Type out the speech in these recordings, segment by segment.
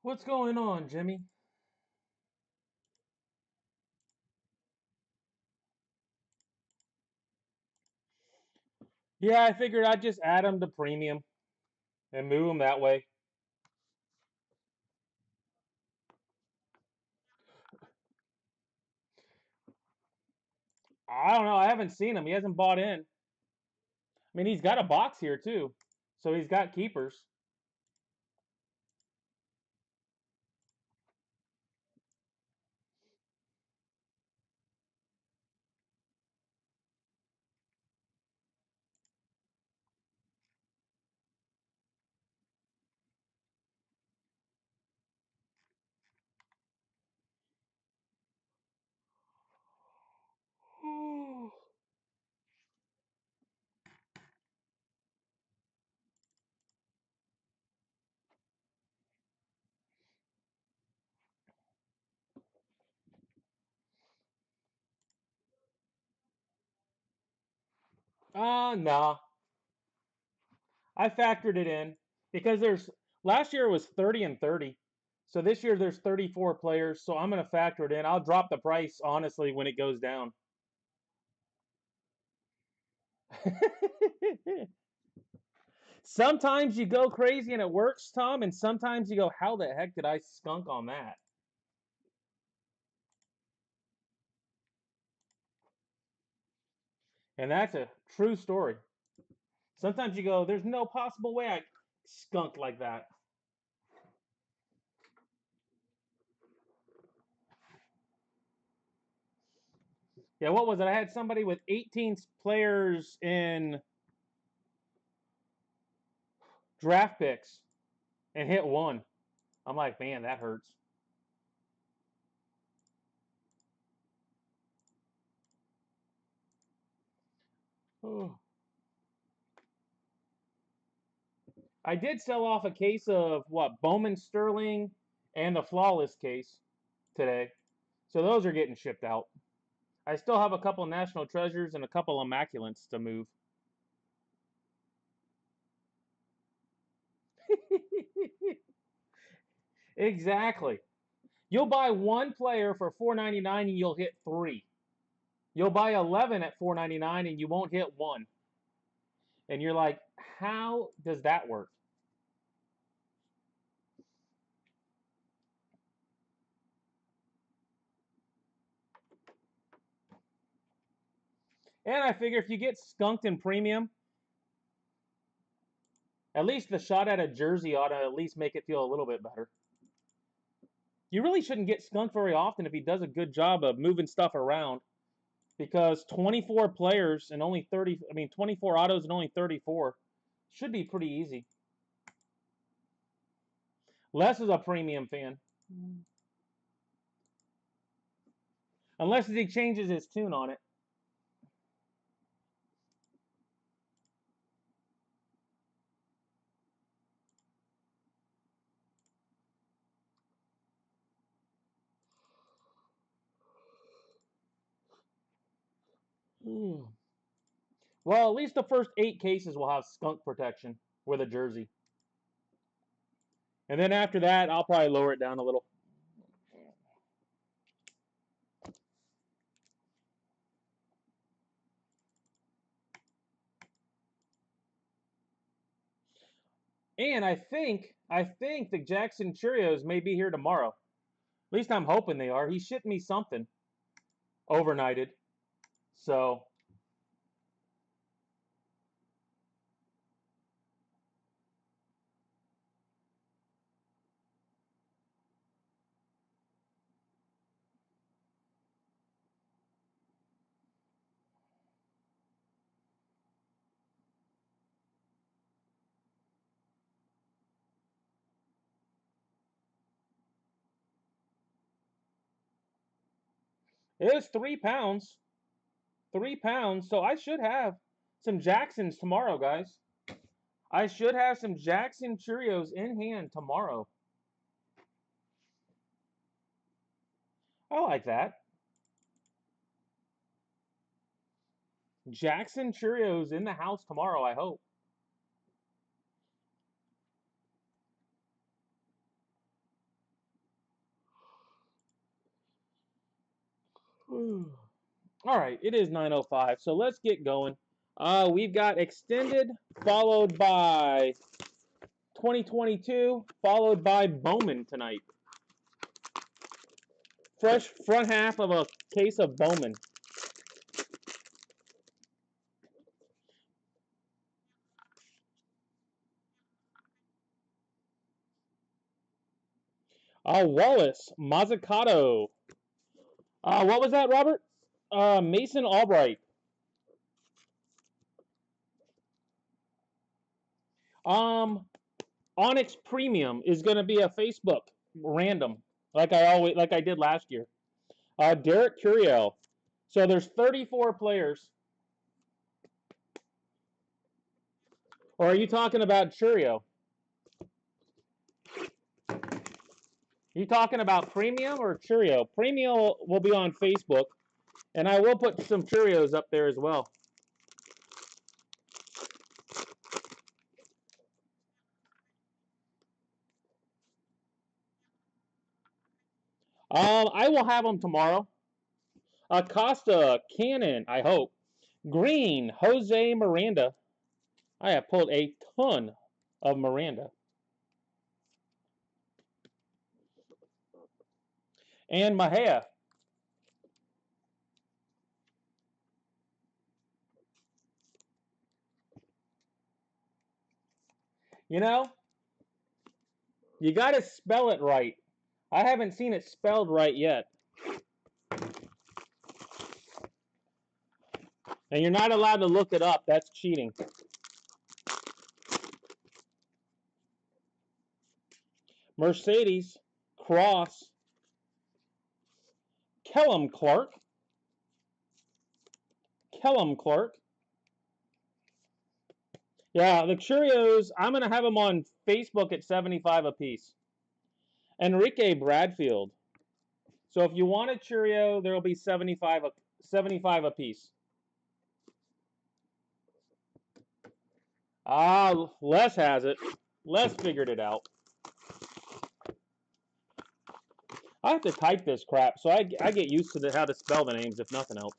What's going on, Jimmy? Yeah, I figured I'd just add them to premium and move them that way. I don't know. I haven't seen him. He hasn't bought in. I mean, he's got a box here too, so he's got keepers. No. I factored it in because there's last year was 30 and 30. So this year there's 34 players, so I'm going to factor it in. I'll drop the price honestly when it goes down. Sometimes you go crazy and it works, Tom, and sometimes you go, how the heck did I skunk on that? And that's a true story. Sometimes you go, there's no possible way I skunked like that. Yeah, what was it? I had somebody with 18 players in draft picks and hit one. I'm like, man, that hurts. Oh. I did sell off a case of what Bowman Sterling and the flawless case today, so those are getting shipped out. I still have a couple national treasures and a couple immaculates to move. Exactly. You'll buy one player for $4.99 and you'll hit three. You'll buy 11 at $4.99 and you won't hit one. And you're like, how does that work? And I figure if you get skunked in premium, at least the shot at a jersey ought to at least make it feel a little bit better. You really shouldn't get skunked very often if he does a good job of moving stuff around because 24 players and only 30, I mean, 24 autos and only 34 should be pretty easy. Les is a premium fan. Unless he changes his tune on it. Well, at least the first 8 cases will have skunk protection with a jersey. And then after that, I'll probably lower it down a little. And I think the Jackson Cheerios may be here tomorrow. At least I'm hoping they are. He shipped me something overnighted. So it was 3 pounds. 3 pounds. So I should have some Jacksons tomorrow, guys. I should have some Jackson Cheerios in hand tomorrow. I like that. Jackson Cheerios in the house tomorrow, I hope. All right, it is 9:05, so let's get going. We've got extended, followed by 2022, followed by Bowman tonight. Fresh front half of a case of Bowman. Wallace, Mazzucato. What was that, Robert? Mason Albright. Onyx Premium is going to be a Facebook random, like I did last year. Derek Curiel. So there's 34 players. Or are you talking about Churio? You talking about Premium or Churio? Premium will be on Facebook, and I will put some Churios up there as well. I will have them tomorrow. Acosta, Cannon, I hope. Green, Jose Miranda. I have pulled a ton of Miranda. And Mahea. You know, you got to spell it right. I haven't seen it spelled right yet. And you're not allowed to look it up. That's cheating. Mercedes, Cross, Kellum Clark. Yeah, the Cheerios, I'm going to have them on Facebook at 75 a piece. Enrique Bradfield. So if you want a Cheerio, there will be 75 a piece. Les has it. Les figured it out. I have to type this crap, so I get used to how to spell the names, if nothing else.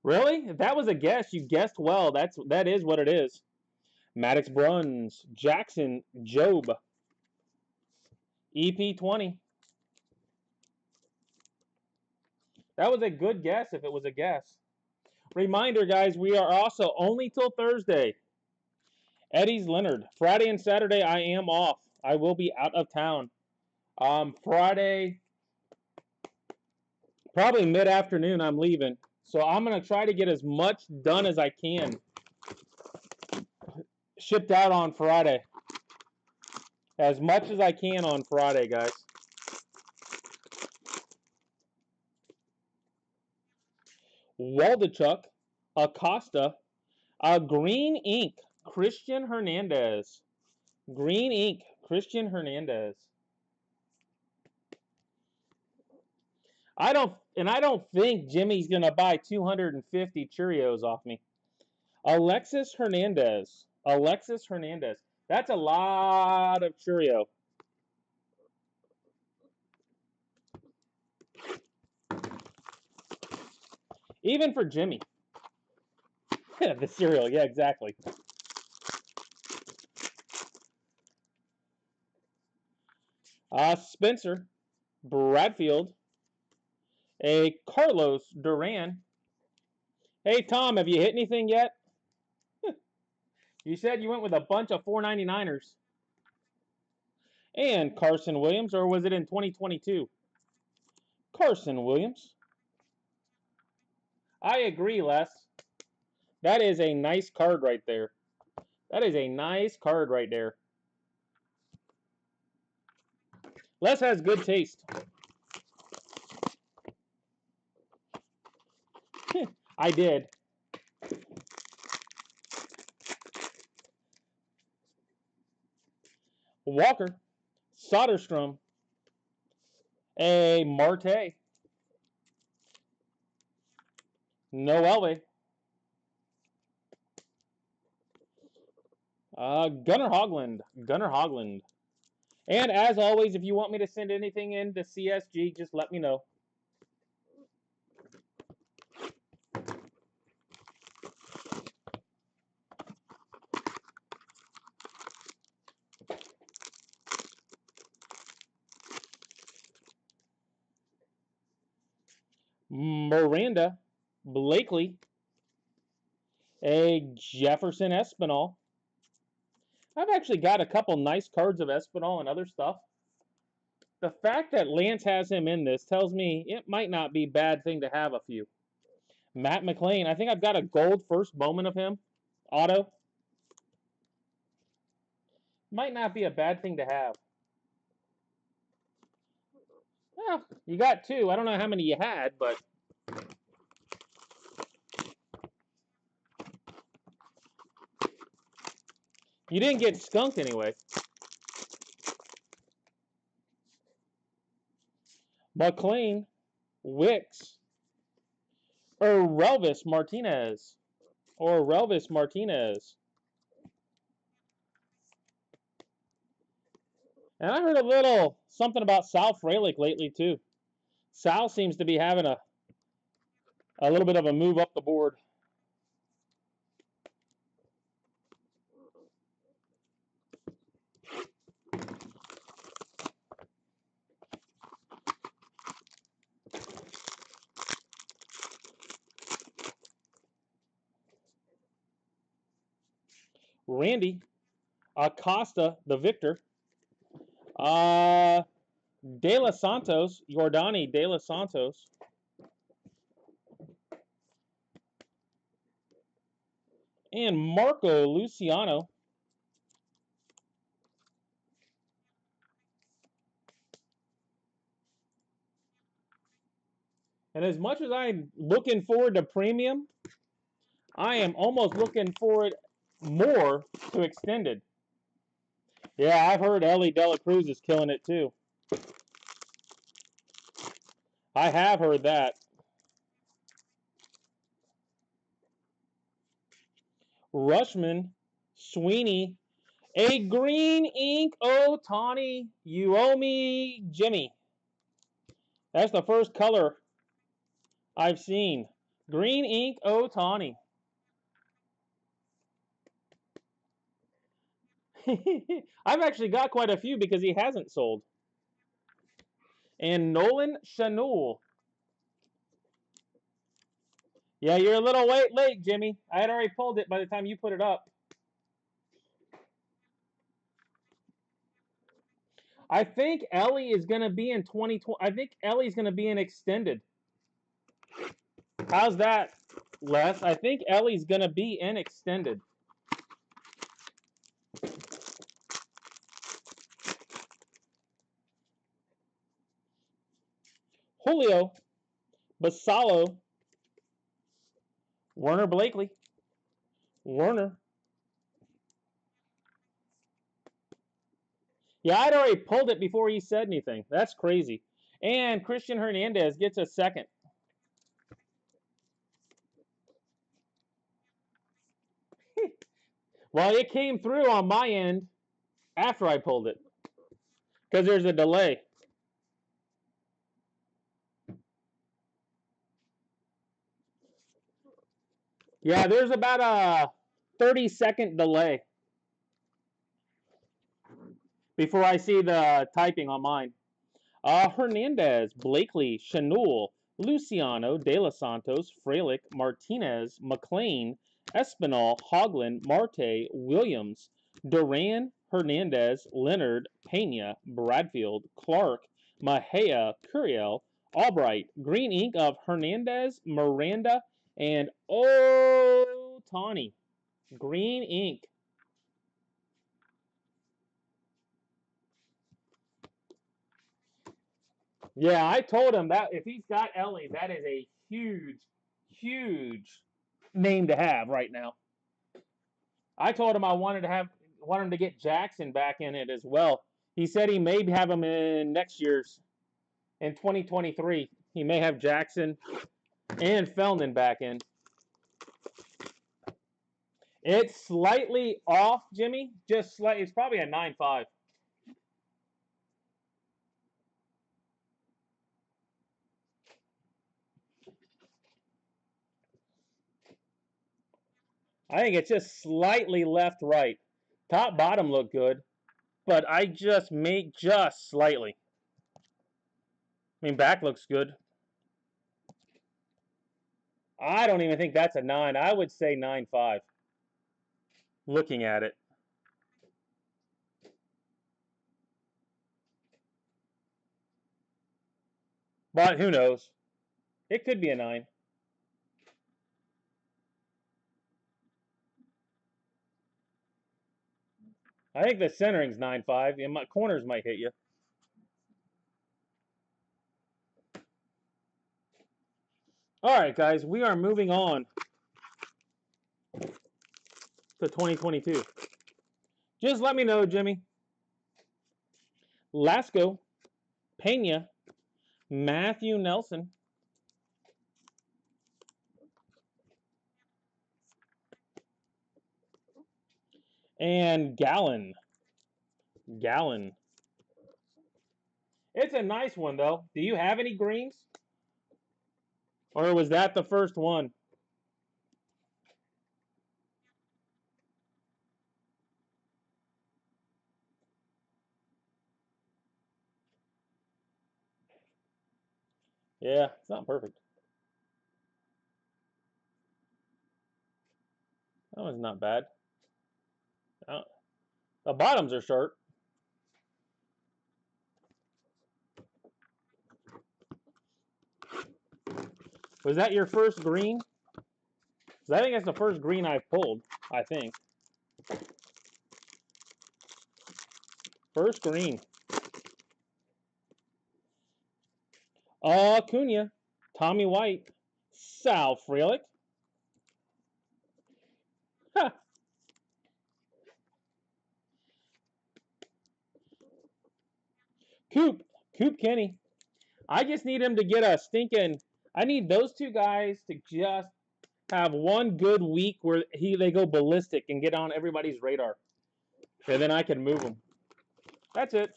Really? If that was a guess, you guessed well. That is what it is. Maddox Bruns, Jackson, Job, EP20. That was a good guess if it was a guess. Reminder, guys, we are also only till Thursday. Eddie's Leonard. Friday and Saturday, I am off. I will be out of town. Friday, probably mid-afternoon, I'm leaving. So I'm going to try to get as much done as I can. Shipped out on Friday. As much as I can on Friday, guys. Waldachuk, Acosta, Green Ink, Christian Hernandez. Green Ink, Christian Hernandez. I don't think Jimmy's gonna buy 250 Cheerios off me. Alexis Hernandez. That's a lot of Cheerio. Even for Jimmy. The cereal, yeah, exactly. Spencer, Bradfield, a Carlos Duran. Hey, Tom, have you hit anything yet? You said you went with a bunch of 499ers. And Carson Williams, or was it in 2022? Carson Williams. I agree, Les. That is a nice card right there. Les has good taste. I did. Walker, Soderstrom, a Marte, no Elway, Gunnar Hogland, And as always, if you want me to send anything in to CSG, just let me know. Miranda Blakely, a Jefferson Espinal. I've actually got a couple nice cards of Espinal and other stuff. The fact that Lance has him in this tells me it might not be a bad thing to have a few. Matt McLean, I think I've got a gold first Bowman of him. Auto. Might not be a bad thing to have. Well, you got two. I don't know how many you had, but you didn't get skunked anyway. McLean, Wicks, Relvis Martinez. Relvis Martinez. And I heard a little something about Sal Frelick lately, too. Sal seems to be having a little bit of a move up the board. Randy Acosta, the Victor. De Los Santos, Jordani De Los Santos. And Marco Luciano. And as much as I'm looking forward to premium, I am almost looking forward more to extended. Yeah, I've heard Ellie Dela Cruz is killing it too. I have heard that. Rushman, Sweeney, a green ink Otani. You owe me, Jimmy. That's the first color I've seen. Green ink Otani. I've actually got quite a few because he hasn't sold. And Nolan Schanuel. Yeah, you're a little late, Jimmy. I had already pulled it by the time you put it up. I think Ellie is going to be in 2020. I think Ellie's going to be in extended. How's that, Les? I think Ellie's going to be in extended. Julio, Basalo, Werner Blakely, Werner. Yeah, I'd already pulled it before he said anything. That's crazy. And Christian Hernandez gets a second. Well, it came through on my end after I pulled it because there's a delay. Yeah, there's about a 30-second delay before I see the typing on mine. Hernandez, Blakely, Schanuel, Luciano, De Los Santos, Frelick, Martinez, McLean, Espinal, Hoglund, Marte, Williams, Duran, Hernandez, Leonard, Pena, Bradfield, Clark, Mejia, Curiel, Albright, green ink of Hernandez, Miranda, and Otani. Green ink. Yeah, I told him that if he's got Ellie, that is a huge, huge name to have right now. I told him I wanted him to get Jackson back in it as well. He said he may have him in next year's in 2023. He may have Jackson and Feldman back in. It's slightly off, Jimmy. Just slight. It's probably a 9.5. I think it's just slightly left-right. Top, bottom look good, but I just make just slightly. I mean, back looks good. I don't even think that's a 9. I would say 9.5. Looking at it. But who knows? It could be a 9. I think the centering's 9.5. And my corners might hit you. All right, guys, we are moving on to 2022. Just let me know, Jimmy. Lasco, Pena, Matthew Nelson, and Gallon. Gallon. It's a nice one, though. Do you have any greens? Or was that the first one? Yeah, it's not perfect. That one's not bad. The bottoms are sharp. Was that your first green? I think that's the first green I've pulled, I think. First green. Acuna, Tommy White, Sal Frelick. Huh. Coop Kenny. I just need him to get a stinking. I need those two guys to just have one good week where they go ballistic and get on everybody's radar, and then I can move them. That's it.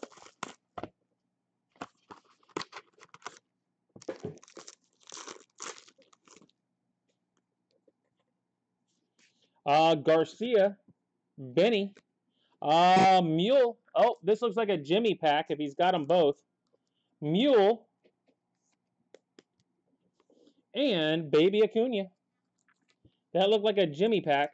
Garcia, Benny, Mule. Oh, this looks like a Jimmy pack if he's got them both. Mule and Baby Acuna. That looked like a Jimmy pack.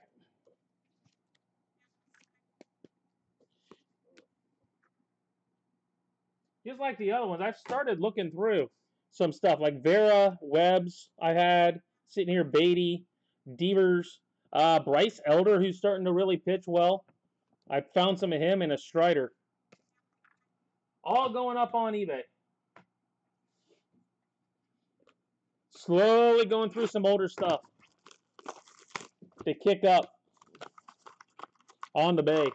Just like the other ones, I've started looking through some stuff like Vera, Webbs I had, sitting here, Beatty, Devers, Bryce Elder, who's starting to really pitch well. I found some of him in a Strider. All going up on eBay. Slowly going through some older stuff to kick up on the bay.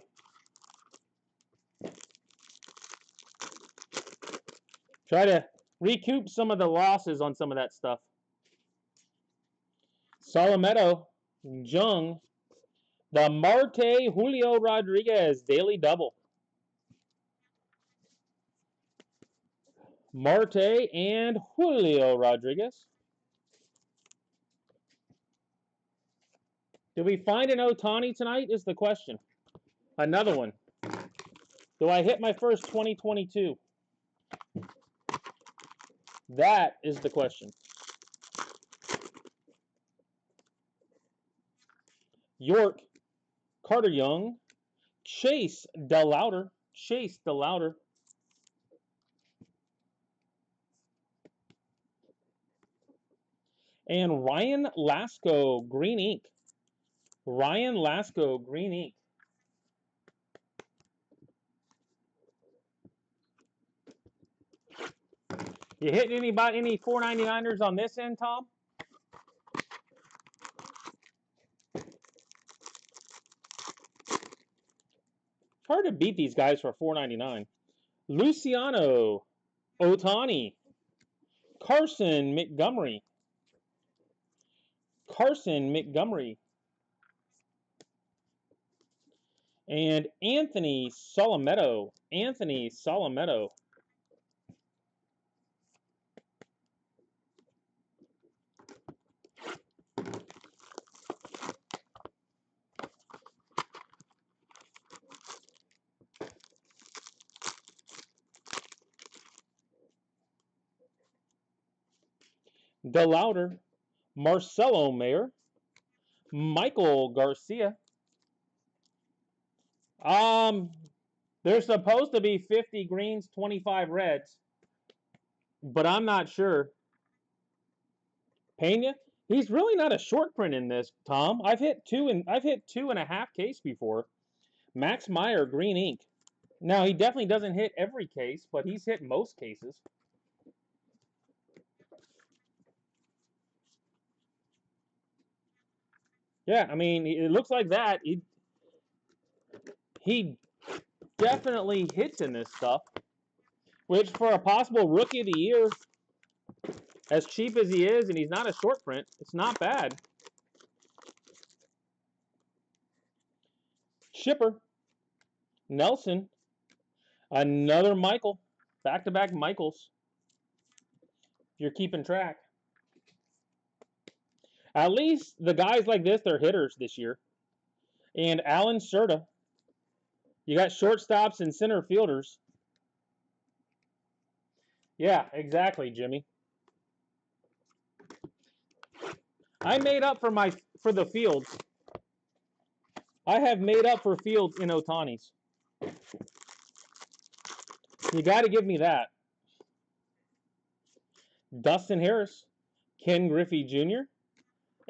Try to recoup some of the losses on some of that stuff. Solometo, Jung, the Marte Julio Rodriguez daily double. Marte and Julio Rodriguez. Did we find an Ohtani tonight is the question. Another one. Do I hit my first 2022? That is the question. York, Carter Young, Chase DeLauder. Chase DeLauder. And Ryan Lasco, green ink. Ryan Lasco, green ink. You hit any 499ers on this end, Tom? It's hard to beat these guys for $4.99. Luciano, Ohtani, Carson Montgomery. Carson Montgomery. And Anthony Solometo. Anthony Solometo. DeLauder, Marcelo Mayer, Michael Garcia. There's supposed to be 50 greens, 25 reds, but I'm not sure. Pena, he's really not a short print in this, Tom. I've hit 2.5 case before. Max Meyer, green ink. Now he definitely doesn't hit every case, but he's hit most cases. Yeah, I mean, it looks like that. He definitely hits in this stuff, which for a possible rookie of the year, as cheap as he is, and he's not a short print, it's not bad. Shipper, Nelson, another Michael, back-to-back Michaels. If you're keeping track. At least the guys like this, they're hitters this year. And Alan Serta. You got shortstops and center fielders. Yeah, exactly, Jimmy. I made up for the fields. I have made up for fields in Ohtani's. You got to give me that. Dustin Harris, Ken Griffey Jr.,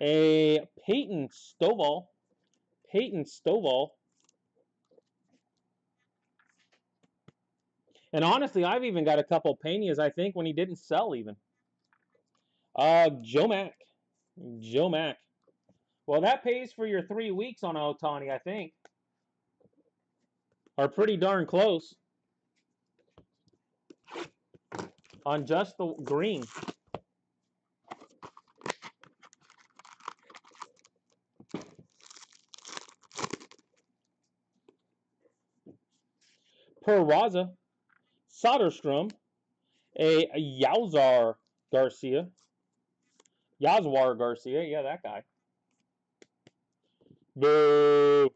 a Peyton Stovall. And honestly, I've even got a couple Peñas, I think, when he didn't sell even. Joe Mack. Well, that pays for your 3 weeks on Ohtani, I think. Are pretty darn close. On just the green. Peraza, Soderstrom, a Yawar Garcia, yeah, that guy. Boo.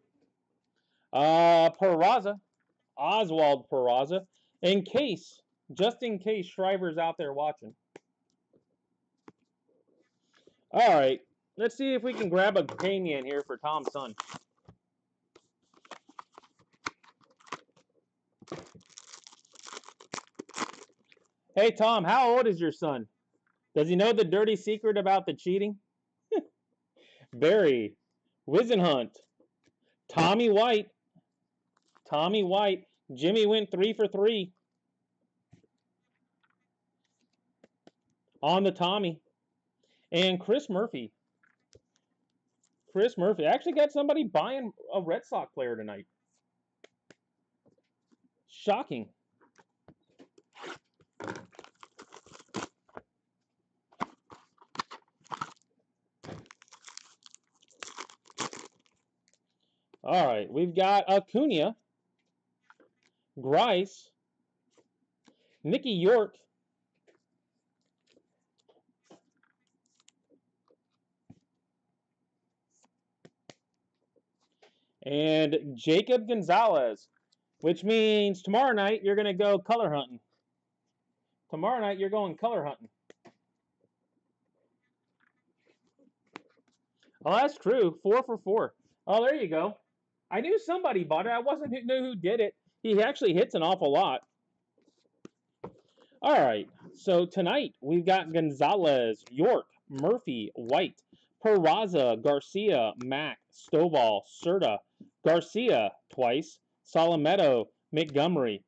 Peraza, Oswald Peraza, just in case Shriver's out there watching. All right, let's see if we can grab a Pena in here for Tom's son. Hey, Tom, how old is your son? Does he know the dirty secret about the cheating? Barry, Wizenhunt, Tommy White. Jimmy went 3 for 3 on the Tommy. And Chris Murphy. Actually got somebody buying a Red Sox player tonight. Shocking. All right, we've got Acuna, Grice, Nicky York, and Jacob Gonzalez, which means tomorrow night you're going to go color hunting. Tomorrow night you're going color hunting. Oh, that's true. 4 for 4. Oh, there you go. I knew somebody bought it. I wasn't knew who did it. He actually hits an awful lot. All right. So tonight we've got Gonzalez, York, Murphy, White, Peraza, Garcia, Mack, Stovall, Serta, Garcia twice, Salametto, Montgomery.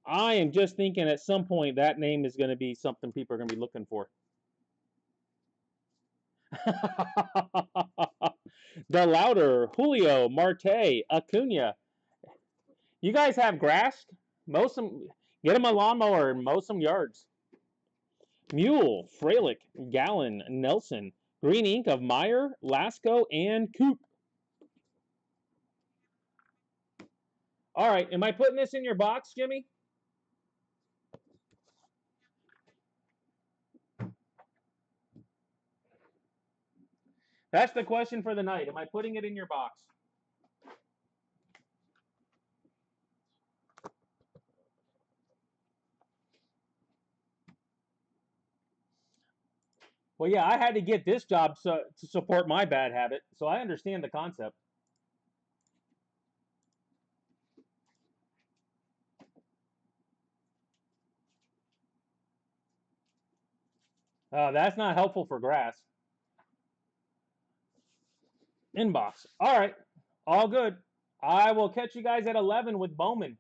I am just thinking at some point that name is going to be something people are going to be looking for. DeLauder, Julio, Marte, Acuna. You guys have grass? Mow some, get them a lawnmower and mow some yards. Mule, Fralick, Gallon, Nelson, green ink of Meyer, Lasco, and Coop. All right, am I putting this in your box, Jimmy? That's the question for the night. Am I putting it in your box? Well, yeah, I had to get this job to support my bad habit, so I understand the concept. That's not helpful for grass. Inbox. All right. All good. I will catch you guys at 11 with Bowman.